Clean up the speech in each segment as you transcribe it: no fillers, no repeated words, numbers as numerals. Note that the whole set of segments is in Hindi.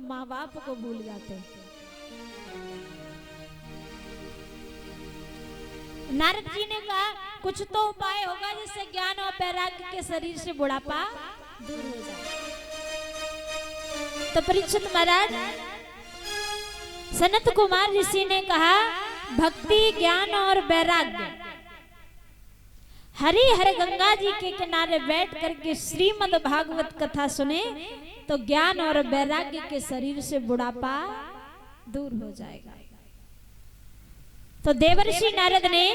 माँ बाप को भूल जाते हैं। नारद जी ने कहा कुछ तो उपाय होगा जिससे ज्ञान और वैराग्य के शरीर से बुढ़ापा दूर हो जाए। तो परीक्षित महाराज सनत कुमार ऋषि ने कहा भक्ति ज्ञान और वैराग्य हरि हर गंगा जी के किनारे बैठ करके श्रीमद् भागवत कथा सुने तो ज्ञान और वैराग्य के शरीर से बुढ़ापा दूर हो जाएगा। तो देवर्षि नारद ने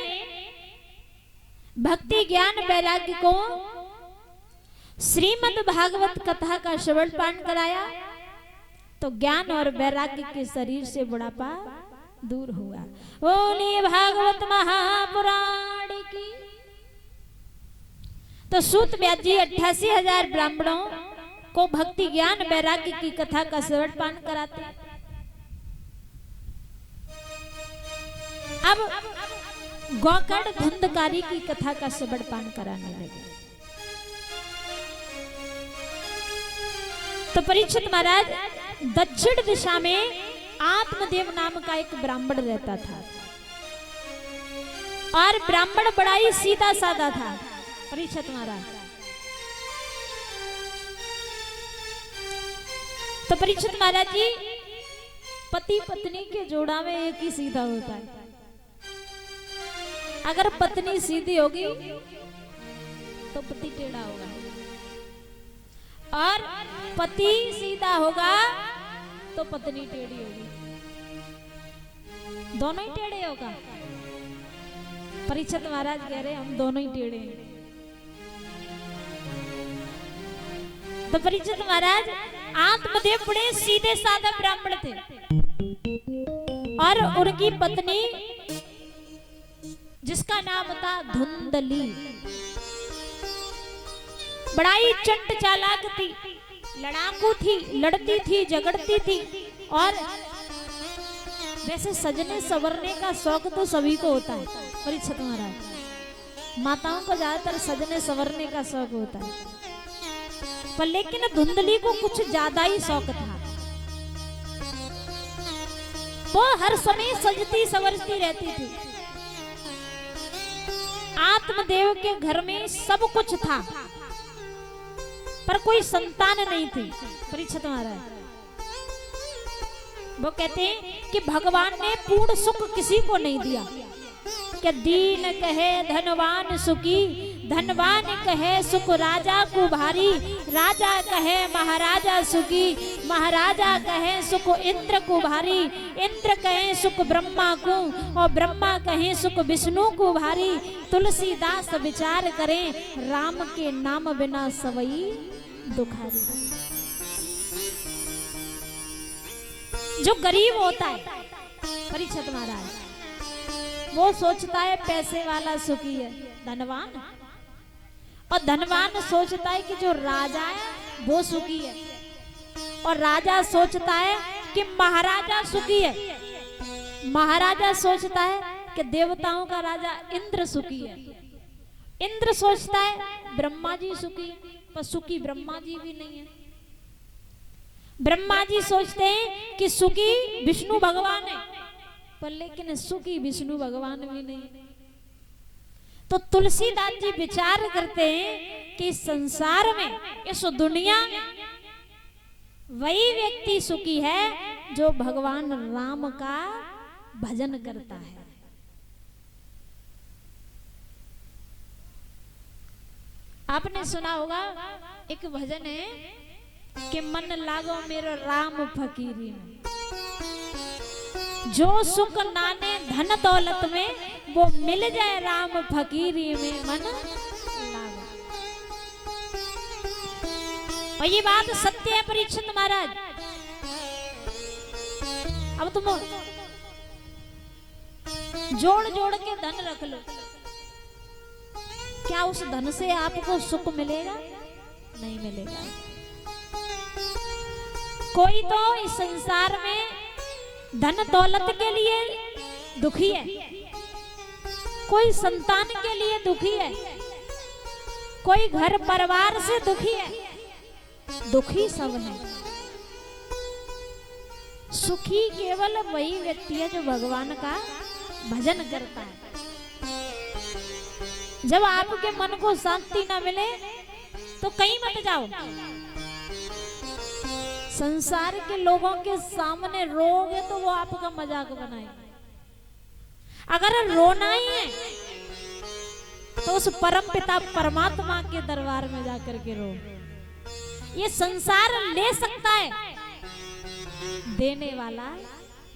भक्ति ज्ञान वैराग्य को श्रीमद् भागवत कथा का श्रवण पान कराया तो ज्ञान और वैराग्य के शरीर से बुढ़ापा दूर हुआ। बोलिए भागवत महापुराण की। तो सूत व्यास जी 88,000 ब्राह्मणों को भक्ति ज्ञान वैराग्य की कथा का श्रवण पान कराते। अब गौकर्ण धुंधकारी की कथा का श्रवण पान कराने लगे। तो परीक्षित महाराज दक्षिण दिशा में आत्मदेव नाम का एक ब्राह्मण रहता था और ब्राह्मण बड़ा ही सीधा साधा था। परीक्षित महाराज तो परीक्षित महाराज जी पति पत्नी के जोड़ा में एक ही सीधा होता है। अगर पत्नी सीधी होगी तो पति टेढ़ा होगा और पति सीधा होगा तो पत्नी टेढ़ी होगी। दोनों ही टेढ़े होगा। परीक्षित महाराज कह रहे हम दोनों ही टेढ़े हैं। तो परीक्षित महाराज आत्मदेव बड़े सीधे साधा ब्राह्मण थे और उनकी पत्नी जिसका नाम था धुंधली बड़ा ही चंट चालाक थी, लड़ाकू थी, लड़ती थी, झगड़ती थी। और वैसे सजने संवरने का शौक तो सभी को होता है। परीक्षित महाराज माताओं को ज्यादातर सजने संवरने का शौक होता है, पर लेकिन धुंधली को कुछ ज्यादा ही शौक था। वो हर समय सजती संवरती रहती थी। आत्मदेव के घर में सब कुछ था पर कोई संतान नहीं थी। परीक्षित महाराज वो कहते हैं कि भगवान ने पूर्ण सुख किसी को नहीं दिया। कि दीन कहे धनवान सुखी, धनवान कहे सुख राजा को भारी, राजा कहे महाराजा सुखी, महाराजा कहे सुख इंद्र को भारी, इंद्र कहे सुख ब्रह्मा को और ब्रह्मा कहे सुख विष्णु को भारी। तुलसीदास विचार करें राम के नाम बिना सवई दुखारी। जो गरीब होता है परीक्षित महाराज वो सोचता है पैसे वाला सुखी है धनवान, और धनवान सोचता है कि जो राजा है वो सुखी है, और राजा सोचता है कि महाराजा सुखी है, महाराजा सोचता है कि देवताओं का राजा इंद्र सुखी है, इंद्र सोचता है ब्रह्मा जी सुखी, पर सुखी ब्रह्मा जी भी नहीं है। ब्रह्मा जी सोचते हैं कि सुखी विष्णु भगवान है, पर लेकिन सुखी विष्णु भगवान भी नहीं। तो तुलसीदास जी विचार करते हैं कि संसार में इस दुनिया में वही व्यक्ति सुखी है जो भगवान राम का भजन करता है। आपने सुना होगा एक भजन है कि मन लागो मेरो राम फकीरी में, जो सुख नाने धन दौलत में वो मिल जाए राम फकीरी में मन लागो। और ये बात सत्य है परीक्षित महाराज। अब तुम जोड़ जोड़ के धन रख लो, क्या उस धन से आपको सुख मिलेगा? नहीं मिलेगा। कोई तो इस संसार में धन दौलत के लिए दुखी है, कोई संतान के लिए दुखी है, कोई घर परिवार से दुखी है, दुखी सब है। सुखी केवल वही व्यक्ति है जो भगवान का भजन करता है। जब आपके मन को शांति ना मिले तो कहीं मत जाओ। संसार के लोगों के सामने रोगे तो वो आपका मजाक बनाए। अगर रोना ही है तो उस परम पिता परमात्मा के दरबार में जाकर के रो। ये संसार ले सकता है, देने वाला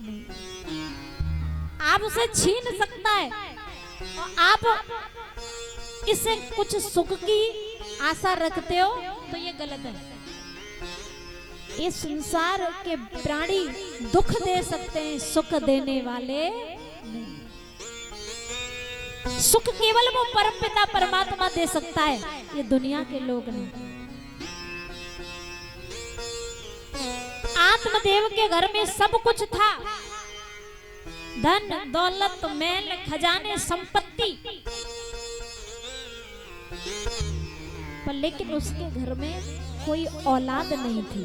नहीं। आप उसे छीन सकता है और आप इससे कुछ सुख की आशा रखते हो तो ये गलत है। ये संसार के प्राणी दुख दे सकते हैं, सुख देने वाले नहीं। सुख केवल वो परमपिता परमात्मा दे सकता है, ये दुनिया के लोग नहीं। आत्मदेव के घर में सब कुछ था, धन दौलत मैल खजाने संपत्ति, पर लेकिन उसके घर में कोई औलाद नहीं थी,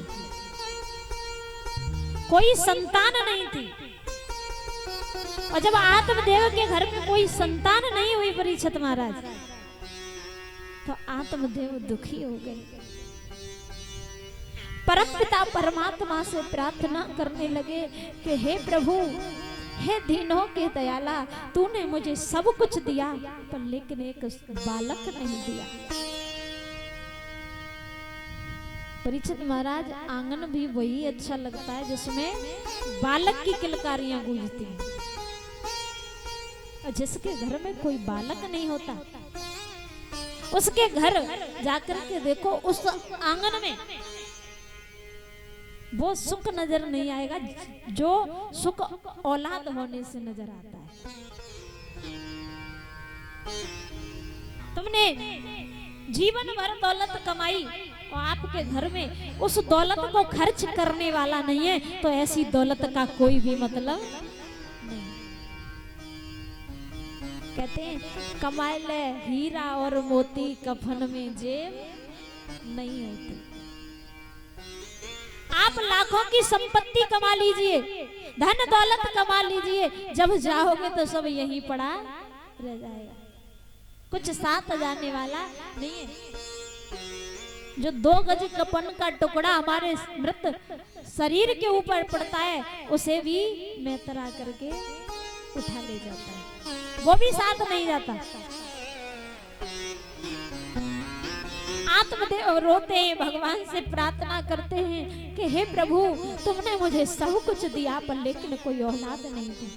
कोई संतान नहीं थी। और जब आत्मदेव के घर में कोई संतान नहीं हुई परीक्षित महाराज, तो आत्मदेव दुखी हो गए। परमपिता परमात्मा से प्रार्थना करने लगे कि हे प्रभु, हे दीनों के दयाला, तूने मुझे सब कुछ दिया पर लेकिन एक बालक नहीं दिया। परीक्षित महाराज, आंगन भी वही अच्छा लगता है जिसमें बालक की किलकारियां गूंजती हैं। और जिसके घर में कोई बालक नहीं होता, उसके घर जाकर के देखो, उस आंगन में वो सुख नजर नहीं आएगा जो सुख औलाद होने से नजर आता है। तुमने जीवन भर दौलत कमाई और आपके घर में उस दौलत को खर्च करने वाला नहीं है, तो ऐसी दौलत का कोई भी मतलब नहीं। कहते हैं कमाए ले हीरा और मोती, कफन में जेब नहीं होती। आप लाखों की संपत्ति कमा लीजिए, धन दौलत कमा लीजिए, जब जाओगे तो सब यही पड़ा रह जाएगा, कुछ साथ जाने वाला नहीं है। जो 2 गज कफन का टुकड़ा हमारे मृत शरीर के ऊपर पड़ता है, उसे भी मैतरा करके उठा ले जाता है, वो भी साथ नहीं जाता। आत्मदेव रोते हैं, भगवान से प्रार्थना करते हैं कि हे प्रभु, तुमने मुझे सब कुछ दिया पर लेकिन कोई औलाद नहीं दी।